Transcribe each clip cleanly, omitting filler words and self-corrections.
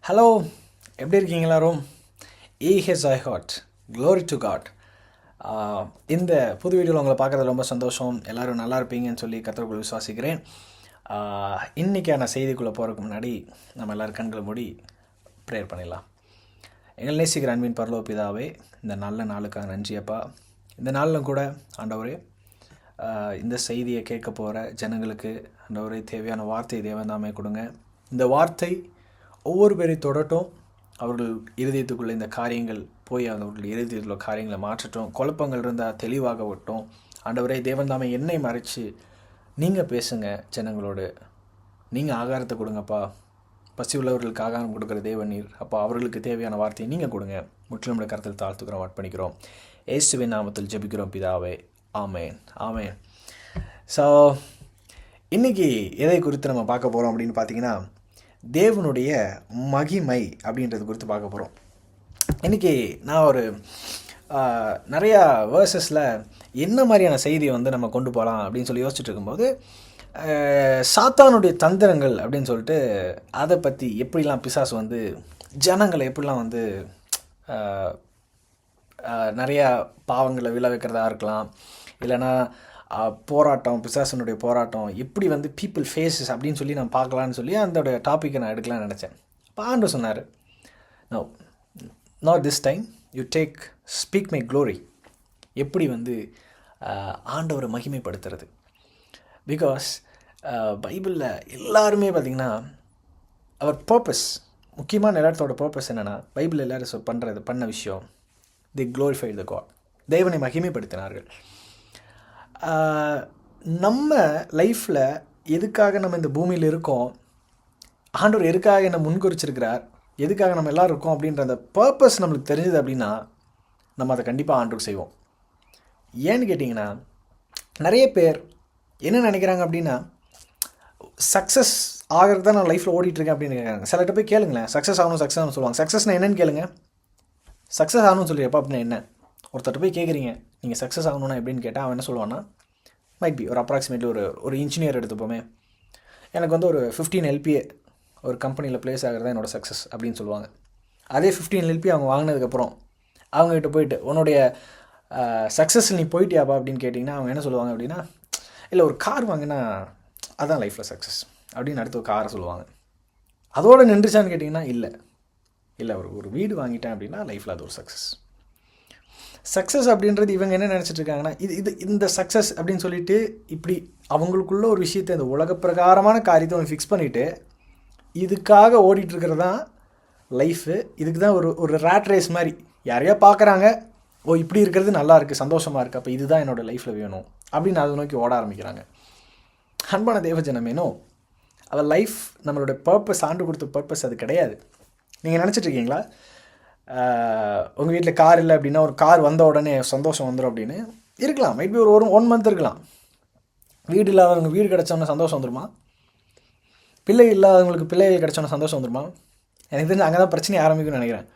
Hello, எப்படி இருக்கீங்க எல்லாரும்? Yes I had glory to God. இந்த புது வீடியோவில் உங்களை பார்க்குறது ரொம்ப சந்தோஷம். எல்லோரும் நல்லா இருப்பீங்கன்னு சொல்லி கர்த்தருக்குள் விசுவாசிக்கிறேன். இன்றைக்கான செய்திக்குள்ளே போகிறதுக்கு முன்னாடி நம்ம எல்லோரும் கண்களை மூடி ப்ரேயர் பண்ணிடலாம். எங்கள் நேசிக்கிற அன்பின் பரலோக பிதாவே, இந்த நல்ல நாளுக்காக நன்றியப்பா. இந்த நாளிலும் கூட ஆண்டவரே, இந்த செய்தியை கேட்க போகிற ஜனங்களுக்கு ஆண்டவரே தேவையான வார்த்தை தேவனாமே கொடுங்க. இந்த வார்த்தை ஒவ்வொரு பேரை தொடட்டும். அவர்கள் இருதயத்துக்குள்ளே இந்த காரியங்கள் போய் அவர்கள் இருதயத்தில் காரியங்களை மாற்றட்டும். குழப்பங்கள் இருந்தால் தெளிவாக விட்டோம். ஆண்டவரே தேவன் தாமே என்னை மறைச்சு நீங்கள் பேசுங்க ஜனங்களோடு. நீங்கள் ஆகாரத்தை கொடுங்கப்பா. பசி உள்ளவர்களுக்கு ஆகாரம் கொடுக்குற தேவநீர் அப்பா. அவர்களுக்கு தேவையான வார்த்தையை நீங்கள் கொடுங்க. முற்றிலும் கருத்தில் தாழ்த்துக்கிறோம், அர்ப்பணிக்கிறோம். இயேசுவின் நாமத்தில் ஜெபிக்கிறோம் பிதாவே. ஆமேன், ஆமேன். ஸோ இன்றைக்கி எதை குறித்து நம்ம பார்க்க போகிறோம் அப்படின்னு பார்த்தீங்கன்னா, தேவனுடைய மகிமை அப்படின்றது குறித்து பார்க்க போகிறோம். இன்றைக்கி நான் ஒரு நிறையா வேர்சஸில் என்ன மாதிரியான செய்தியை நம்ம கொண்டு போகலாம் அப்படின்னு சொல்லி யோசிச்சுட்டு இருக்கும்போது, சாத்தானுடைய தந்திரங்கள் அப்படின்னு சொல்லிட்டு அதை பற்றி எப்படிலாம் பிசாசு ஜனங்களை எப்படிலாம் நிறையா பாவங்களை விழ வைக்கிறதா இருக்கலாம், இல்லைன்னா போராட்டம், பிசாசனுடைய போராட்டம் எப்படி பீப்புள் ஃபேஸஸ் அப்படின்னு சொல்லி நான் பார்க்கலான்னு சொல்லி அந்த டாப்பிக்கை நான் எடுக்கலாம்னு நினச்சேன். அப்போ ஆண்டவர் சொன்னார், no not this time, you take speak my glory. எப்படி ஆண்டவரை மகிமைப்படுத்துறது. பிகாஸ் பைபிளில் எல்லாருமே பார்த்திங்கன்னா அவர் பர்பஸ், முக்கியமான எல்லாத்தோட பர்பஸ் என்னென்னா, பைபிள் எல்லோரும் பண்ண விஷயம், தி க்ளோரிஃபைட் த காட். தேவனை மகிமைப்படுத்தினார்கள். நம்ம லைஃப்பில் எதுக்காக நம்ம இந்த பூமியில் இருக்கோம், ஆண்டவர் எதுக்காக என்ன முன்குறிச்சிருக்கிறார், எதுக்காக நம்ம எல்லோரும் இருக்கோம் அப்படின்ற அந்த பர்பஸ் நம்மளுக்கு தெரிஞ்சது அப்படின்னா நம்ம அதை கண்டிப்பாக ஆண்டவருக்கு செய்வோம். ஏன்னு கேட்டிங்கன்னா, நிறைய பேர் என்ன நினைக்கிறாங்க அப்படின்னா, சக்ஸஸ் ஆகிறது தான் நான் லைஃப்பில் ஓடிட்டுருக்கேன் அப்படின்னு கேட்குறாங்க. சிலர்கிட்ட போய் கேளுங்களேன், சக்ஸஸ் ஆகணும் சொல்லுவாங்க. சக்ஸஸ்னால் என்னென்னு கேளுங்க. சக்ஸஸ் ஆகணும்னு சொல்லியிருப்பா அப்படின்னா என்ன? ஒருத்தர்கிட்ட போய் கேட்குறீங்க, நீங்கள் சக்ஸஸ் ஆகணும்னா எப்படின்னு கேட்டால் அவன் என்ன சொல்லுவான்னா, மைட் பி ஒரு அப்ராக்சிமேட்லி ஒரு இன்ஜினியர் எடுத்துப்போமே, எனக்கு ஒரு 15 LPA ஒரு கம்பெனியில் ப்ளேஸ் ஆகிறது தான் என்னோடய சக்ஸஸ் அப்படின்னு சொல்லுவாங்க. அதே 15 LPA அவங்க வாங்கினதுக்கப்புறம் அவங்ககிட்ட போயிட்டு உன்னுடைய சக்ஸஸ் நீ போயிட்டியாப்பா அப்படின்னு கேட்டிங்கன்னா அவங்க என்ன சொல்லுவாங்க அப்படின்னா, இல்லை ஒரு கார் வாங்கினா அதுதான் லைஃப்பில் சக்ஸஸ் அப்படின்னு அடுத்து ஒரு காரை சொல்லுவாங்க. அதோடு நின்றுச்சான்னு கேட்டிங்கன்னா இல்லை ஒரு வீடு வாங்கிட்டேன் அப்படின்னா லைஃப்பில் அது ஒரு சக்ஸஸ் அப்படின்றது இவங்க என்ன நினச்சிட்டு இருக்காங்கன்னா, இந்த சக்ஸஸ் அப்படின்னு சொல்லிட்டு இப்படி அவங்களுக்குள்ள ஒரு விஷயத்தை இந்த உலக பிரகாரமான காரியத்தை அவங்க ஃபிக்ஸ் பண்ணிவிட்டு இதுக்காக ஓடிட்டுருக்கிறது தான் லைஃபு. இதுக்கு தான் ஒரு ரேட் ரேஸ் மாதிரி யாரையா பார்க்குறாங்க, ஓ இப்படி இருக்கிறது நல்லா இருக்குது, சந்தோஷமாக இருக்குது, அப்போ இதுதான் என்னோடய லைஃப்பில் வேணும் அப்படின்னு அதை நோக்கி ஓட ஆரம்பிக்கிறாங்க. அன்பான தேவஜனமேனோ, அவர் லைஃப் நம்மளோட பர்பஸ், ஆண்டு கொடுத்த பர்பஸ் அது கிடையாது. நீங்கள் நினச்சிட்ருக்கீங்களா, உங்கள் வீட்டில் கார் இல்லை அப்படின்னா ஒரு கார் வந்த உடனே சந்தோஷம் வந்துடும் அப்படின்னு இருக்கலாம். மைட் பி ஒரு 1 month இருக்கலாம். வீடு இல்லாதவங்க வீடு கிடச்சோன்னா சந்தோஷம் வந்துடுமா? பிள்ளை இல்லாதவங்களுக்கு பிள்ளைகள் கிடச்சோன்னா சந்தோஷம் வந்துடுமா? எனக்கு தெரிஞ்சு அங்கே தான் பிரச்சனை ஆரம்பிக்கும்னு நினைக்கிறேன்.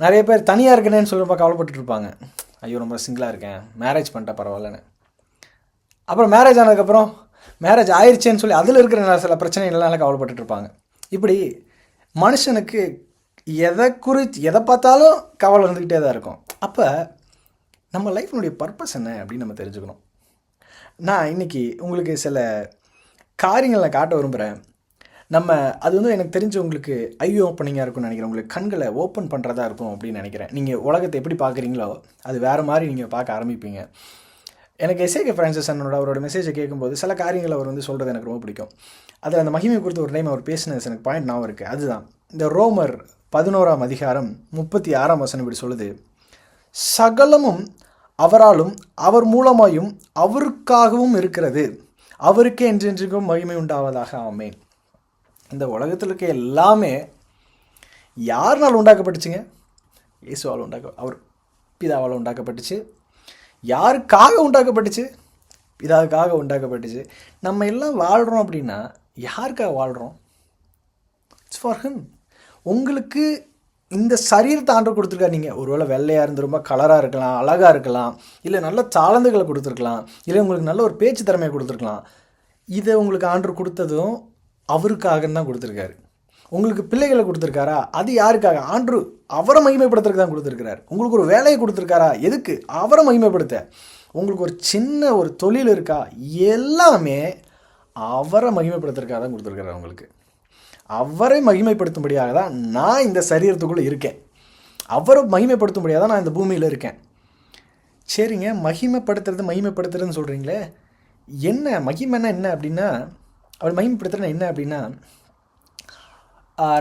நிறைய பேர் தனியாக இருக்கேன்னு சொல்கிறப்ப கவலைப்பட்டு இருப்பாங்க, ஐயோ ரொம்ப சிங்கிளாக இருக்கேன், மேரேஜ் பண்ணிட்டா பரவாயில்லன்னு. அப்புறம் மேரேஜ் ஆனதுக்கப்புறம் மேரேஜ் ஆயிடுச்சேன்னு சொல்லி அதில் இருக்கிற சில பிரச்சனைகள்லாம் கவலைப்பட்டு இருப்பாங்க. இப்படி மனுஷனுக்கு எதை பார்த்தாலும் கவலை இருந்துக்கிட்டே தான் இருக்கும். அப்போ நம்ம லைஃப்னுடைய பர்பஸ் என்ன அப்படின்னு நம்ம தெரிஞ்சுக்கணும். நான் இன்றைக்கி உங்களுக்கு சில காரியங்களை காட்ட விரும்புகிறேன். அது எனக்கு தெரிஞ்சு உங்களுக்கு ஐ ஓப்பனிங்காக இருக்கும்னு நினைக்கிறேன். உங்களுக்கு கண்களை ஓப்பன் பண்ணுறதா இருக்கும் அப்படின்னு நினைக்கிறேன். நீங்கள் உலகத்தை எப்படி பார்க்குறீங்களோ அது வேறு மாதிரி நீங்கள் பார்க்க ஆரம்பிப்பீங்க. எனக்கு எஸ்ஏகே ஃப்ரான்சிஸ் அவரோட மெசேஜை கேட்கும்போது சில காரியங்களை அவர் சொல்கிறது எனக்கு ரொம்ப பிடிக்கும். அதில் அந்த மகிமை குறித்து ஒரு டைம் அவர் பேசினது எனக்கு பாயிண்ட் ஞாபகம் இருக்குது. அதுதான் இந்த ரோமர் 11ஆம் அதிகாரம் 36ஆம் வசனம் இப்படி சொல்லுது, சகலமும் அவராலும் அவர் மூலமாயும் அவருக்காகவும் இருக்கிறது, அவருக்கே என்றென்றைக்கும் மகிமை உண்டாவதாக ஆமென். இந்த உலகத்தில் இருக்க எல்லாமே யாருனால் உண்டாக்கப்பட்டுச்சுங்க? இயேசுவால் அவர் பிதாவால் உண்டாக்கப்பட்டுச்சு. யாருக்காக உண்டாக்கப்பட்டுச்சு? பிதாவுக்காக உண்டாக்கப்பட்டுச்சு. நம்ம எல்லாம் வாழ்கிறோம் அப்படின்னா யாருக்காக வாழ்கிறோம்? It's for him. உங்களுக்கு இந்த சரீரத்தை ஆண்டவர் கொடுத்துருக்காரு. நீங்கள் ஒருவேளை வெள்ளையாக இருந்து ரொம்ப கலராக இருக்கலாம், அழகாக இருக்கலாம், இல்லை நல்ல தாளந்துகளை கொடுத்துருக்கலாம், இல்லை உங்களுக்கு நல்ல ஒரு பேச்சு திறமையை கொடுத்துருக்கலாம். இதை உங்களுக்கு ஆண்டவர் கொடுத்ததும் அவருக்காக தான் கொடுத்துருக்காரு. உங்களுக்கு பிள்ளைகளை கொடுத்துருக்காரா? அது யாருக்காக? ஆண்டு அவரை மகிமைப்படுத்துறதுக்கு தான் கொடுத்துருக்கிறார். உங்களுக்கு ஒரு வேலையை கொடுத்துருக்காரா? எதுக்கு? அவரை மகிமைப்படுத்த. உங்களுக்கு ஒரு சின்ன ஒரு தொழில் இருக்கா? எல்லாமே அவரை மகிமைப்படுத்துறதுக்காக தான் கொடுத்துருக்கிறார் உங்களுக்கு. அவரை மகிமைப்படுத்தும்படியாக தான் நான் இந்த சரீரத்துக்குள்ளே இருக்கேன். அவரை மகிமைப்படுத்தும்படியாக தான் நான் இந்த பூமியில் இருக்கேன். சரிங்க, மகிமைப்படுத்துறதுன்னு சொல்கிறீங்களே, என்ன மகிமைன்னா என்ன அப்படின்னா, அவர் மகிமைப்படுத்துறது என்ன அப்படின்னா,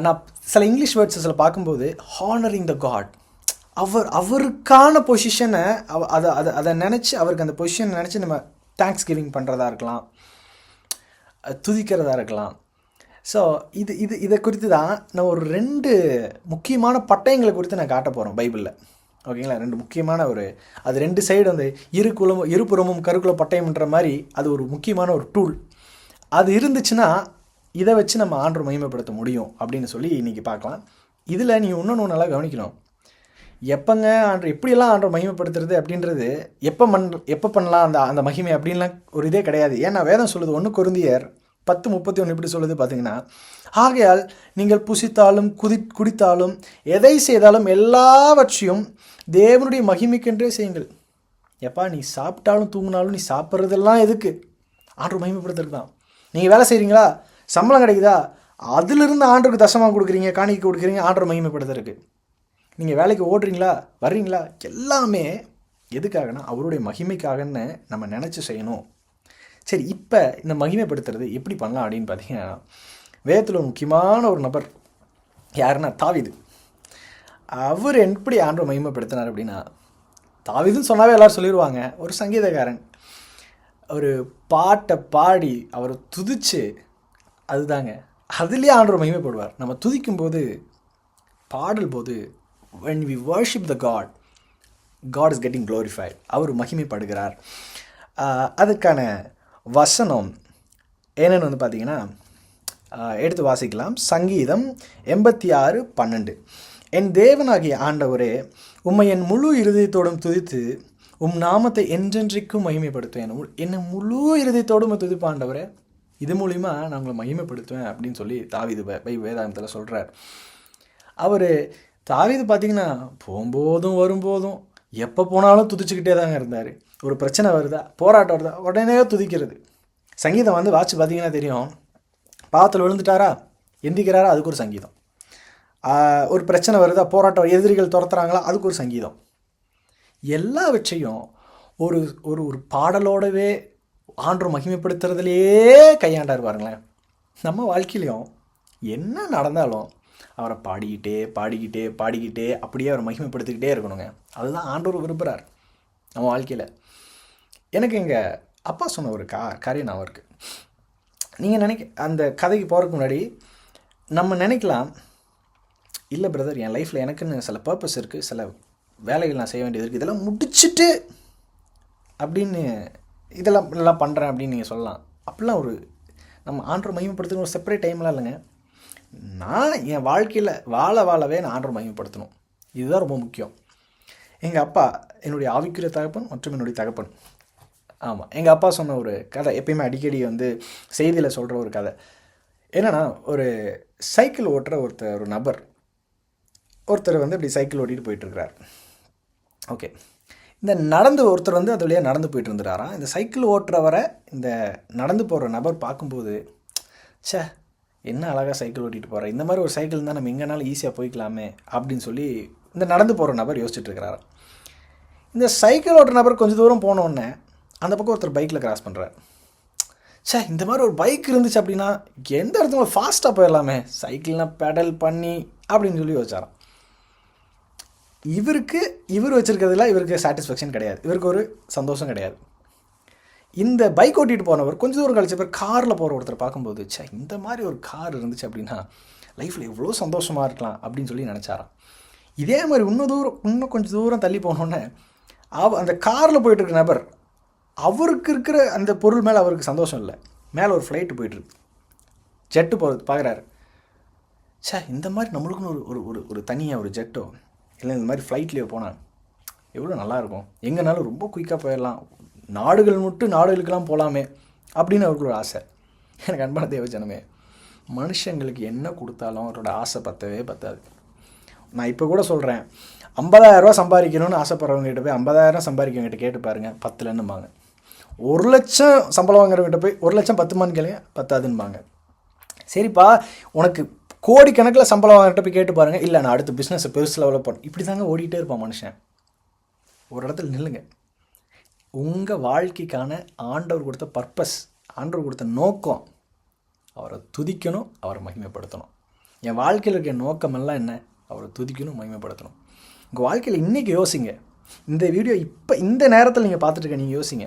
நான் சில இங்கிலீஷ் வேர்ட்ஸில் பார்க்கும்போது ஹானரிங் த காட், அவருக்கான பொசிஷனை அதை நினச்சி, அவருக்கு அந்த பொசிஷனை நினச்சி நம்ம தேங்க்ஸ் கிவிங் பண்ணுறதா இருக்கலாம், துதிக்கிறதா இருக்கலாம். ஸோ இதை குறித்து தான் நான் ஒரு 2 முக்கியமான பட்டயங்களை குறித்து நான் காட்ட போகிறோம் பைபிளில். ஓகேங்களா? 2 முக்கியமான அது 2 சைடு அந்த இருபுறமும் கருக்குள்ள பட்டயம்ன்ற மாதிரி அது ஒரு முக்கியமான ஒரு டூல். அது இருந்துச்சுன்னா இதை வச்சு நம்ம ஆண்டவரை மகிமைப்படுத்த முடியும் அப்படின்னு சொல்லி இன்றைக்கி பார்க்கலாம். இதில் நீங்கள் இன்னொன்று நல்லா கவனிக்கணும். எப்போங்க எப்படியெல்லாம் ஆண்டவரை மகிமைப்படுத்துறது அப்படின்றது எப்போ பண்ணலாம் அந்த மகிமை அப்படின்லாம் ஒரு இதே கிடையாது. ஏன்னா வேதம் சொல்லுது, 1 கொரிந்தியர் 10:31 எப்படி சொல்லுது பார்த்தீங்கன்னா, ஆகையால் நீங்கள் புசித்தாலும் குடித்தாலும் எதை செய்தாலும் எல்லாவற்றையும் தேவனுடைய மகிமைக்கென்றே செய்யுங்கள். எப்பா, நீ சாப்பிட்டாலும் தூங்கினாலும் நீ சாப்பிட்றதெல்லாம் எதுக்கு? ஆண்டவர் மகிமைப்படுத்துறது தான். நீங்கள் வேலை செய்கிறீங்களா, சம்பளம் கிடைக்குதா, அதிலிருந்து ஆண்டவருக்கு தசமாக கொடுக்குறீங்க, காணிக்கை கொடுக்குறீங்க, ஆண்டவர் மகிமைப்படுத்துறதுக்கு. நீங்கள் வேலைக்கு ஓடுறீங்களா, வர்றீங்களா, எல்லாமே எதுக்காகனா அவருடைய மகிமைக்காகன்னு நம்ம நினச்சி செய்யணும். சரி, இப்போ இந்த மகிமைப்படுத்துறது எப்படி பண்ணலாம் அப்படின்னு பார்த்தீங்கன்னா, வேதத்தில் ஒரு முக்கியமான ஒரு நபர் யாருன்னா தாவீது. அவர் எப்படி ஆண்டவரை மகிமைப்படுத்தினார் அப்படின்னா, தாவீதுன்னு சொன்னாவே எல்லோரும் சொல்லிடுவாங்க, ஒரு சங்கீதக்காரன். ஒரு பாட்டை பாடி அவரை துதிச்சு, அதுதாங்க அதுலேயே ஆண்டவரை மகிமைப்படுவார். நம்ம துதிக்கும்போது, பாடல் போது, when we worship the God is getting glorified. அவர் மகிமைப்படுகிறார். அதுக்கான வசனம் என்னென்னு பார்த்தீங்கன்னா, எடுத்து வாசிக்கலாம். சங்கீதம் 86:12. என் தேவனாகிய ஆண்டவரே, உம்மை என் முழு இருதயத்தோடும் துதித்து உம் நாமத்தை என்றென்றைக்கும் மகிமைப்படுத்துவேன். என்னை முழு இருதயத்தோடும் துதிப்ப ஆண்டவரே, இது மூலிமா நான் உங்களை மகிமைப்படுத்துவேன் அப்படின்னு சொல்லி தாவீது வேதாகமத்தில் சொல்கிறார். தாவீது பார்த்திங்கன்னா போகும்போதும் வரும்போதும் எப்போ போனாலும் துதிச்சுக்கிட்டே தாங்க இருந்தார். ஒரு பிரச்சனை வருதா, போராட்டம் வருதா, உடனே துதிக்கிறது. சங்கீதம் வாட்சி பார்த்திங்கன்னா தெரியும். பாவத்தில் விழுந்துட்டாரா, எந்திக்கிறாரா, அதுக்கு ஒரு சங்கீதம். ஒரு பிரச்சனை வருதா, போராட்டம், எதிரிகள் துரத்துறாங்களா, அதுக்கு ஒரு சங்கீதம். எல்லாவற்றையும் ஒரு ஒரு ஒரு பாடலோடவே ஆண்டவர் மகிமைப்படுத்துறதுலையே கையாண்டார் பாருங்களேன். நம்ம வாழ்க்கையிலையும் என்ன நடந்தாலும் அவரை பாடிக்கிட்டே அப்படியே அவரை மகிமைப்படுத்திக்கிட்டே இருக்கணுங்க. அதுதான் ஆண்டவர் விரும்புகிறார் நம்ம வாழ்க்கையில். எனக்கு எங்கள் அப்பா சொன்ன ஒரு காரியம் நான் இருக்குது. நீங்கள் அந்த கதைக்கு போகிறதுக்கு முன்னாடி நம்ம நினைக்கலாம், இல்லை பிரதர், என் லைஃப்பில் எனக்குன்னு சில பர்பஸ் இருக்குது, சில வேலைகள் நான் செய்ய வேண்டியது இருக்குது, இதெல்லாம் முடிச்சுட்டு அப்படின்னு இதெல்லாம் பண்ணுறேன் அப்படின்னு நீங்கள் சொல்லலாம். அப்படிலாம் நம்ம ஆண்டவரை மகிமைப்படுத்தணும் ஒரு செப்பரேட் டைம்லாம் இல்லைங்க. நான் என் வாழ்க்கையில் வாழவே நான் ஆண்டவரை மகிமைப்படுத்தணும். இதுதான் ரொம்ப முக்கியம். எங்கள் அப்பா என்னுடைய ஆவிக்குரிய தகப்பன் மற்றும் என்னுடைய தகப்பன். ஆமாம், எங்கள் அப்பா சொன்ன ஒரு கதை எப்பயுமே அடிக்கடி செய்தியில் சொல்கிற ஒரு கதை என்னென்னா, ஒரு சைக்கிள் ஓட்டுற ஒரு நபர் இப்படி சைக்கிள் ஓட்டிகிட்டு போயிட்டுருக்கிறார். ஓகே, இந்த ஒருத்தர் அது வழியாக நடந்து போயிட்டு இருந்துறாராம். இந்த சைக்கிள் ஓட்டுறவரை இந்த நடந்து போகிற நபர் பார்க்கும்போது, என்ன அழகாக சைக்கிள் ஓட்டிகிட்டு போகிறேன், இந்த மாதிரி ஒரு சைக்கிள் இருந்தால் நம்ம எங்கேனாலும் ஈஸியாக போய்க்கலாமே அப்படின்னு சொல்லி இந்த நடந்து போகிற நபர் யோசிச்சுட்ருக்கிறாரு. இந்த சைக்கிள் ஓட்டுற நபர் கொஞ்சம் தூரம் போனோடனே அந்த பக்கம் ஒருத்தர் பைக்கில் கிராஸ் பண்ணுறார். இந்த மாதிரி ஒரு பைக் இருந்துச்சு அப்படின்னா எந்த இடத்துல ஃபாஸ்ட்டாக போயிடலாமே, சைக்கிள்னால் பெடல் பண்ணி அப்படின்னு சொல்லி யோசிச்சாராம். இவர் வச்சுருக்கிறதுல இவருக்கு சாட்டிஸ்ஃபேக்ஷன் கிடையாது, இவருக்கு ஒரு சந்தோஷம் கிடையாது. இந்த பைக் ஓட்டிகிட்டு போனவர் கொஞ்சம் தூரம் கழிச்ச பேர் காரில் போகிற ஒருத்தர் பார்க்கும்போது, இந்த மாதிரி ஒரு கார் இருந்துச்சு அப்படின்னா லைஃப்பில் எவ்வளோ சந்தோஷமாக இருக்கலாம் அப்படின்னு சொல்லி நினச்சாராம். இதே மாதிரி இன்னும் கொஞ்சம் தூரம் தள்ளி போனோன்னே அந்த காரில் போயிட்டுருக்க நபர், அவருக்கு இருக்கிற அந்த பொருள் மேலே அவருக்கு சந்தோஷம் இல்லை. மேலே ஒரு ஃப்ளைட்டு போயிட்டுருக்கு, ஜெட்டு போகிறது பார்க்குறாரு. இந்த மாதிரி நம்மளுக்குன்னு ஒரு தனியாக ஒரு ஜெட்டோ இல்லை இந்த மாதிரி ஃப்ளைட்லேயோ போனால் எவ்வளோ நல்லாயிருக்கும், எங்கேனாலும் ரொம்ப குயிக்காக போயிடலாம், நாடுகளுக்கெல்லாம் போகலாமே அப்படின்னு அவருக்கு ஒரு ஆசை. எனக்கு அன்பான தேவஜனமே, மனுஷங்களுக்கு என்ன கொடுத்தாலும் அவரோட ஆசை பத்தாது. நான் இப்போ கூட சொல்கிறேன், 50,000 சம்பாதிக்கணும்னு ஆசைப்படுறவங்க கிட்ட போய் 50,000 சம்பாதிக்கிறவங்க கேட்டு பாருங்கள், 10,000ன்னுபாங்க. 1,00,000 சம்பளம் வாங்குறவங்கிட்ட போய் 1,00,000 10 கேளுங்க, பத்தாதுன்னுபாங்க. சரிப்பா, உனக்கு கோடிக்கணக்கில் சம்பளம் வாங்கிட்ட போய் கேட்டு பாருங்கள், இல்லை நான் அடுத்த பிஸ்னஸை பெருசு டெவலப் பண்ண. இப்படி தாங்க ஓடிட்டே இருப்பான் மனுஷன். ஒரு இடத்துல நில்லுங்க. உங்கள் வாழ்க்கைக்கான ஆண்டவர் கொடுத்த பர்பஸ், ஆண்டவர் கொடுத்த நோக்கம், அவரை துதிக்கணும், அவரை மகிமைப்படுத்தணும். என் வாழ்க்கையில் இருக்க நோக்கமெல்லாம் என்ன? அவரை துதிக்கணும், மகிமைப்படுத்தணும். உங்கள் வாழ்க்கையில் இன்றைக்கி யோசிங்க. இந்த வீடியோ இப்போ இந்த நேரத்தில் நீங்கள் பார்த்துட்டு நீங்கள் யோசிங்க,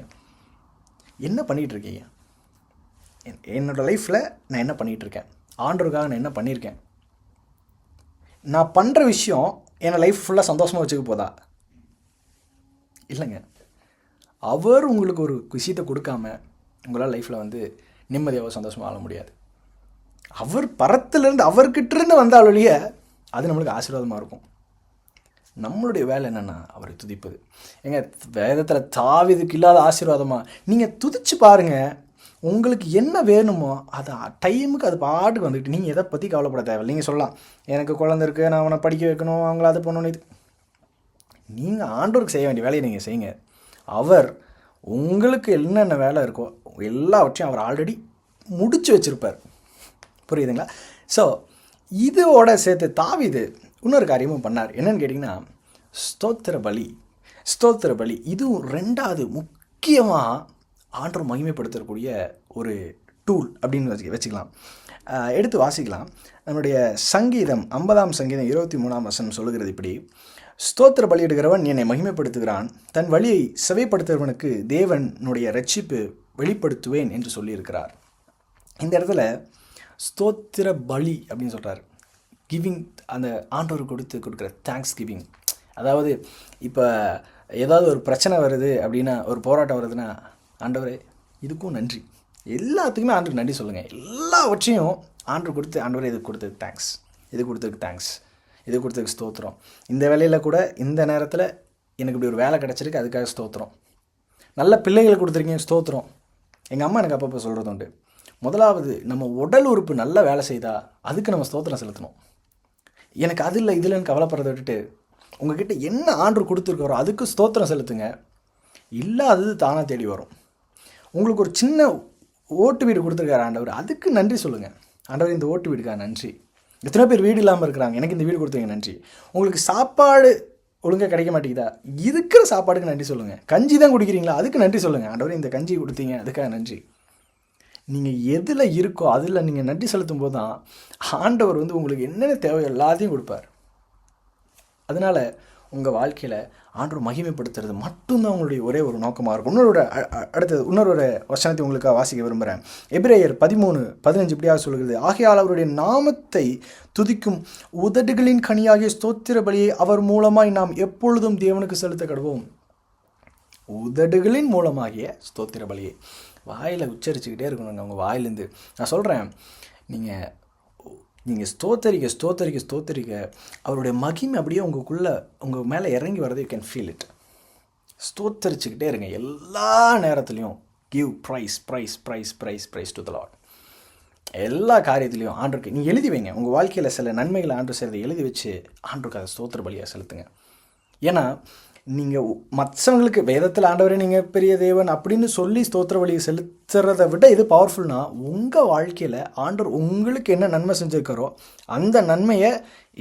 என்ன பண்ணிகிட்ருக்கீங்க? என்னோடய லைஃப்பில் நான் என்ன பண்ணிகிட்ருக்கேன்? ஆண்டவருக்காக நான் என்ன பண்ணியிருக்கேன்? நான் பண்ணுற விஷயம் என்னை லைஃப் ஃபுல்லாக சந்தோஷமாக வச்சுக்க போதா? இல்லைங்க. அவர் உங்களுக்கு ஒரு விஷயத்தை கொடுக்காம உங்களால் லைஃப்பில் நிம்மதியாக சந்தோஷமாக வாழ முடியாது. அவர் பரத்திலிருந்து அவர்கிட்டருந்து வந்தால் ஒழிய அது நம்மளுக்கு ஆசீர்வாதமாக இருக்கும். நம்மளுடைய வேலை என்னென்னா அவரை துதிப்பது. எங்கள் வேதத்தில் தாவீதுக்கு இல்லாத ஆசீர்வாதமாக நீங்கள் துதிச்சு பாருங்கள். உங்களுக்கு என்ன வேணுமோ அது டைமுக்கு அது பாட்டுக்கு வந்துட்டு நீங்கள் எதை பற்றி கவலைப்பட தேவையில்லை. நீங்கள் சொல்லலாம், எனக்கு குழந்தை இருக்குது, நான் அவனை படிக்க வைக்கணும், அவங்கள அதை பண்ணணும். இது நீங்கள் ஆண்டவருக்கு செய்ய வேண்டிய வேலையை நீங்கள் செய்யுங்க. அவர் உங்களுக்கு என்னென்ன வேலை இருக்கோ எல்லாவற்றையும் அவர் ஆல்ரெடி முடித்து வச்சுருப்பார். புரியுதுங்களா? ஸோ இதோட சேர்த்து தாவீது இன்னொரு காரியமும் பண்ணார். என்னென்னு கேட்டிங்கன்னா, ஸ்தோத்திர பலி இதுவும் 2வது முக்கியமாக ஆண்டவர் மகிமைப்படுத்தக்கூடிய ஒரு டூல் அப்படின்னு வச்சுக்கலாம். எடுத்து வாசிக்கலாம். நம்முடைய சங்கீதம் 50ஆம் சங்கீதம் 23ஆம் வசனம் சொல்லுகிறது இப்படி: ஸ்தோத்திர பலியிடுகிறவன் என்னை மகிமைப்படுத்துகிறான், தன் வழியை செவைப்படுத்துகிறவனுக்கு தேவனுடைய ரட்சிப்பு வெளிப்படுத்துவேன் என்று சொல்லியிருக்கிறார். இந்த இடத்துல ஸ்தோத்திர பலி அப்படின்னு சொல்கிறார். கிவிங், அந்த ஆண்டவர் கொடுக்குற தேங்க்ஸ் கிவிங். அதாவது இப்போ ஏதாவது ஒரு பிரச்சனை வருது அப்படின்னா, ஒரு போராட்டம் வருதுன்னா, ஆண்டவரே இதுக்கும் நன்றி, எல்லாத்துக்குமே ஆண்டவருக்கு நன்றி சொல்லுங்கள். எல்லாவற்றையும் ஆண்டவர் கொடுத்து, ஆண்டவரே இது கொடுத்ததுக்கு தேங்க்ஸ், இது கொடுத்ததுக்கு தேங்க்ஸ், இது கொடுத்ததுக்கு ஸ்தோத்திரம், இந்த வேலையில் கூட இந்த நேரத்தில் எனக்கு இப்படி ஒரு வேலை கிடச்சிருக்கு, அதுக்காக ஸ்தோத்திரம். நல்ல பிள்ளைகளை கொடுத்துருக்கீங்க, ஸ்தோத்திரம். எங்கள் அம்மா எனக்கு அப்பப்போ சொல்கிறது உண்டு, முதலாவது நம்ம உடல் உறுப்பு நல்லா வேலை செய்தால் அதுக்கு நம்ம ஸ்தோத்திரம் செலுத்தணும். எனக்கு அது இல்லை இது இல்லைன்னு கவலைப்படுறதை விட்டுட்டு உங்ககிட்ட என்ன ஆண்டவர் கொடுத்துருக்காரோ அதுக்கு ஸ்தோத்திரம் செலுத்துங்க. இல்லாதது தானாக தேடி வரும். உங்களுக்கு ஒரு சின்ன ஓட்டு வீடு கொடுத்துருக்காரு ஆண்டவர், அதுக்கு நன்றி சொல்லுங்கள். ஆண்டவர் இந்த ஓட்டு வீடுக்கா நன்றி. எத்தனை பேர் வீடு இல்லாமல் இருக்கிறாங்க, எனக்கு இந்த வீடு கொடுத்தீங்க நன்றி. உங்களுக்கு சாப்பாடு ஒழுங்காக கிடைக்க மாட்டேங்குதா, இருக்கிற சாப்பாடுக்கு நன்றி சொல்லுங்கள். கஞ்சி தான் குடிக்கிறீங்களா, அதுக்கு நன்றி சொல்லுங்கள். ஆண்டவர் இந்த கஞ்சி கொடுத்தீங்க, அதுக்காக நன்றி. நீங்கள் எதில் இருக்கோ அதில் நீங்கள் நன்றி செலுத்தும் போது தான் ஆண்டவர் உங்களுக்கு என்னென்ன தேவை எல்லாத்தையும் கொடுப்பார். அதனால் உங்கள் வாழ்க்கையில் ஆண்டவர் மகிமைப்படுத்துறது மட்டும்தான் உங்களுடைய ஒரே ஒரு நோக்கமாக இருக்கும். இன்னொரு வசனத்தை உங்களுக்கு வாசிக்க விரும்புகிறேன். எபிரேயர் 13:15 இப்படியாக சொல்கிறது: ஆகையால் அவருடைய நாமத்தை துதிக்கும் உதடுகளின் கனியாகிய ஸ்தோத்திர பலியை அவர் மூலமாய் நாம் எப்பொழுதும் தேவனுக்கு செலுத்த கடவோம். உதடுகளின் மூலமாகிய ஸ்தோத்திர பலியை வாயில் உச்சரிச்சுக்கிட்டே இருக்கணுங்க உங்கள் வாயிலேருந்து. நான் சொல்கிறேன், நீங்கள் ஸ்தோத்தரிக்க அவருடைய மகிமை அப்படியே உங்கள் மேலே இறங்கி வரது. You can feel it. ஸ்தோத்தரிச்சுக்கிட்டே இருங்க எல்லா நேரத்துலையும். Give praise to the lord. எல்லா காரியத்துலையும் ஆண்டருக்கு நீங்கள் எழுதி வைங்க. உங்கள் வாழ்க்கையில் சில நன்மைகளை ஆண்டு செய்கிறதை எழுதி வச்சு ஆண்டருக்கு அதை ஸ்தோத்திர பலியாக செலுத்துங்க. ஏன்னா நீங்கள் மற்றவங்களுக்கு வேதத்தில் ஆண்டவரே நீங்கள் பெரிய தேவன் அப்படின்னு சொல்லி ஸ்தோத்திர பலியை செலுத்துறதை விட இது பவர்ஃபுல்னா, உங்கள் வாழ்க்கையில் ஆண்டவர் உங்களுக்கு என்ன நன்மை செஞ்சுருக்காரோ அந்த நன்மையை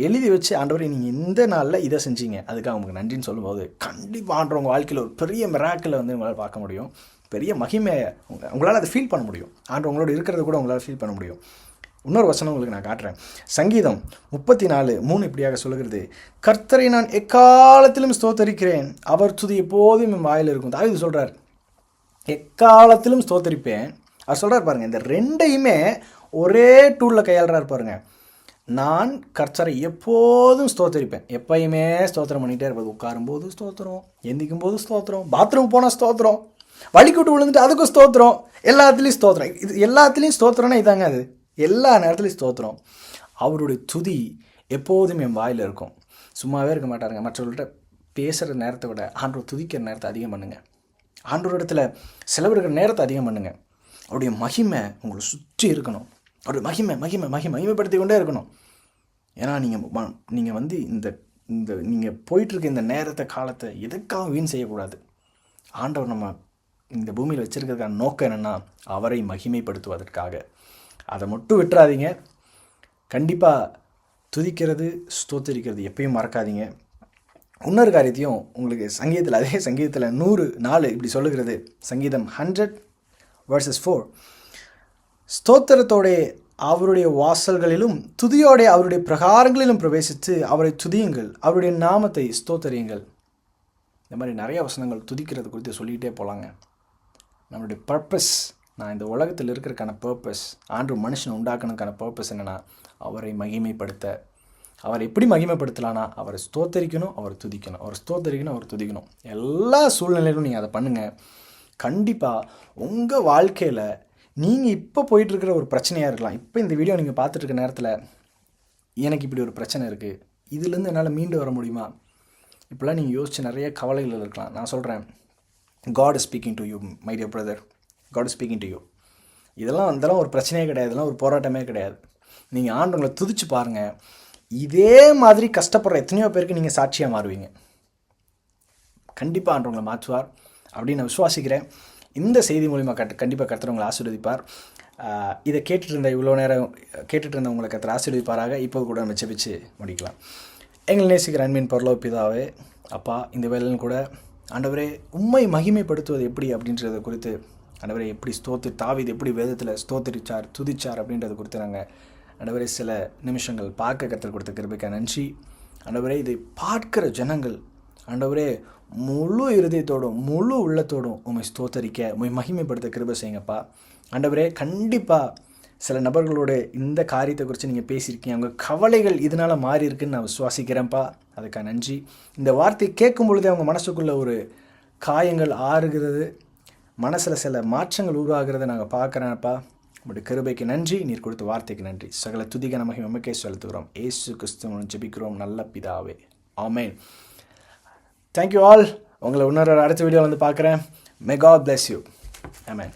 எழுதி வச்சு, ஆண்டவரே நீங்கள் இந்த நாளில் இதை செஞ்சீங்க, அதுக்காக உங்களுக்கு நன்றின்னு சொல்லும்போது கண்டிப்பாக ஆண்டவர் உங்கள் வாழ்க்கையில் ஒரு பெரிய மிராக்கில் உங்களால் பார்க்க முடியும். பெரிய மகிமையை உங்களால் அதை ஃபீல் பண்ண முடியும். ஆண்டவர் உங்களோட இருக்கிறத கூட உங்களால் ஃபீல் பண்ண முடியும். இன்னொரு வசனம் உங்களுக்கு நான் காட்டுறேன். சங்கீதம் 34:3 இப்படியாக சொல்லுகிறது: கர்த்தரை நான் எக்காலத்திலும் ஸ்தோத்தரிக்கிறேன், அவர் துதி எப்போதும் என் வாயில் இருக்கும். தாவீது சொல்கிறார், எக்காலத்திலும் ஸ்தோத்தரிப்பேன். அவர் சொல்கிறார் பாருங்கள், இந்த ரெண்டையுமே ஒரே டூலில் கையாளுறாரு பாருங்கள். நான் கர்த்தரை எப்போதும் ஸ்தோத்தரிப்பேன், எப்பயுமே ஸ்தோத்திரம் பண்ணிகிட்டே இருப்பது. உட்காரும்போது ஸ்தோத்திரம், எந்திக்கும் போது ஸ்தோத்திரம், பாத்ரூம் போனால் ஸ்தோத்திரம், வலிக்கூட்டு விழுந்துட்டு அதுக்கும் ஸ்தோத்திரம், எல்லாத்துலேயும் ஸ்தோத்திரம். இது எல்லாத்துலேயும் ஸ்தோத்திரம்னா இதாங்க, அது எல்லா நேரத்துலையும் ஸ்தோத்திரம். அவருடைய துதி எப்போதும் என் வாயில் இருக்கும். சும்மாவே இருக்க மாட்டாருங்க. மற்றவர்கள்ட்ட பேசுகிற நேரத்தை விட ஆண்டவர் துதிக்கிற நேரத்தை அதிகம் பண்ணுங்கள். ஆண்டவர் இடத்துல செலவிடுகிற நேரத்தை அதிகம் பண்ணுங்கள். அவருடைய மகிமை உங்களை சுற்றி இருக்கணும். ஒரு மகிமைப்படுத்தி கொண்டே இருக்கணும். ஏன்னா நீங்கள் வந்து இந்த நீங்கள் போயிட்டுருக்க இந்த நேரத்தை காலத்தை எதுக்காக வீண் செய்யக்கூடாது. ஆண்டவர் நம்ம இந்த பூமியில் வச்சுருக்கிறதுக்கான நோக்கம் என்னென்னா அவரை மகிமைப்படுத்துவதற்காக. அதை மட்டும் விட்டுறாதீங்க. கண்டிப்பாக துதிக்கிறது ஸ்தோத்தரிக்கிறது எப்பயும் மறக்காதீங்க. இன்னொரு காரியத்தையும் உங்களுக்கு சங்கீதத்தில், அதே சங்கீதத்தில் 104 இப்படி சொல்லுகிறது. சங்கீதம் 100:4, ஸ்தோத்திரத்தோடைய அவருடைய வாசல்களிலும் துதியோடைய அவருடைய பிரகாரங்களிலும் பிரவேசித்து அவரை துதியுங்கள், அவருடைய நாமத்தை ஸ்தோத்தரியுங்கள். இந்த மாதிரி நிறைய வசனங்கள் துதிக்கிறது குறித்து சொல்லிக்கிட்டே போகலாங்க. நம்மளுடைய பர்பஸ், நான் இந்த உலகத்தில் இருக்கிறதுக்கான பர்பஸ், ஆண்டு மனுஷனை உண்டாக்குனதுக்கான பர்பஸ் என்னென்னா அவரை மகிமைப்படுத்த. அவர் எப்படி மகிமைப்படுத்தலான்னா அவரை ஸ்தோத்தரிக்கணும், அவர் துதிக்கணும், அவர் ஸ்தோத்தரிக்கணும், அவர் துதிக்கணும். எல்லா சூழ்நிலையிலும் நீங்கள் அதை பண்ணுங்கள். கண்டிப்பாக உங்கள் வாழ்க்கையில் நீங்கள் இப்போ போயிட்டுருக்கிற ஒரு பிரச்சனையாக இருக்கலாம். இப்போ இந்த வீடியோ நீங்கள் பார்த்துட்ருக்க நேரத்தில் எனக்கு இப்படி ஒரு பிரச்சனை இருக்குது, இதுலேருந்து என்னால் மீண்டு வர முடியுமா, இப்போலாம் நீங்கள் யோசிச்சு நிறைய கவலைகள் இருக்கலாம். நான் சொல்கிறேன், God is speaking to you, my dear brother. God is speaking to you. இதெல்லாம் ஒரு பிரச்சனையே கிடையாது, இதெல்லாம் ஒரு போராட்டமே கிடையாது. நீங்கள் ஆண்டவங்களை துதிச்சு பாருங்கள். இதே மாதிரி கஷ்டப்படுற எத்தனையோ பேருக்கு நீங்கள் சாட்சியாக மாறுவீங்க. கண்டிப்பாக ஆண்டவங்களை மாற்றுவார் அப்படின்னு நான் விசுவாசிக்கிறேன். இந்த செய்தி மூலிமா கண்டிப்பாக கர்த்தர் உங்களை ஆசீர்வதிப்பார். இதை இவ்வளோ நேரம் கேட்டுட்டு இருந்த உங்களை கர்த்தர் ஆசீர்வதிப்பாராக. இப்போ கூட நம்ம ஜெபிச்சு முடிக்கலாம். எங்களை நேசிக்கிற அன்பின் பரலோக பிதாவே, அப்பா, இந்த வேலையும் கூட ஆண்டவரே உம்மை மகிமைப்படுத்துவது எப்படி அப்படின்றத குறித்து ஆண்டவரே எப்படி தாவீது எப்படி வேதத்தில் ஸ்தோத்திரிச்சார், துதிச்சார் அப்படின்றத குறித்து நாங்கள் ஆண்டவரே சில நிமிஷங்கள் பார்க்க கர்த்தர் கொடுத்த கிருபைக்கு நன்றி. ஆண்டவரே இதை பார்க்கிற ஜனங்கள் ஆண்டவரே முழு இருதயத்தோடும் முழு உள்ளத்தோடும் உம்மை ஸ்தோத்தரிக்க, உம்மை மகிமைப்படுத்த கிருபை செய்யுங்கப்பா. ஆண்டவரே கண்டிப்பாக சில நபர்களோட இந்த காரியத்தை குறித்து நீங்கள் பேசியிருக்கீங்க, அவங்க கவலைகள் இதனால் மாறி இருக்குன்னு நான் விசுவாசிக்கிறேன்ப்பா. அதுக்காக நன்றி. இந்த வார்த்தை கேட்கும் பொழுதே அவங்க மனசுக்குள்ளே ஒரு காயங்கள் ஆறுகிறது, மனசில் சில மாற்றங்கள் உருவாகிறத நாங்கள் பார்க்குறேன்ப்பா. உங்களுடைய கிருபைக்கு நன்றி, நீர் கொடுத்த வார்த்தைக்கு நன்றி. சகல துதிக நமக்கு நமக்கே செலுத்துகிறோம். ஏசு கிறிஸ்துவின் ஜெபிக்கிறோம் நல்ல பிதாவே, ஆமென். Thank you all. உங்களை இன்னொரு அடுத்த வீடியோவில் வந்து பார்க்குறேன். May God bless you. Amen.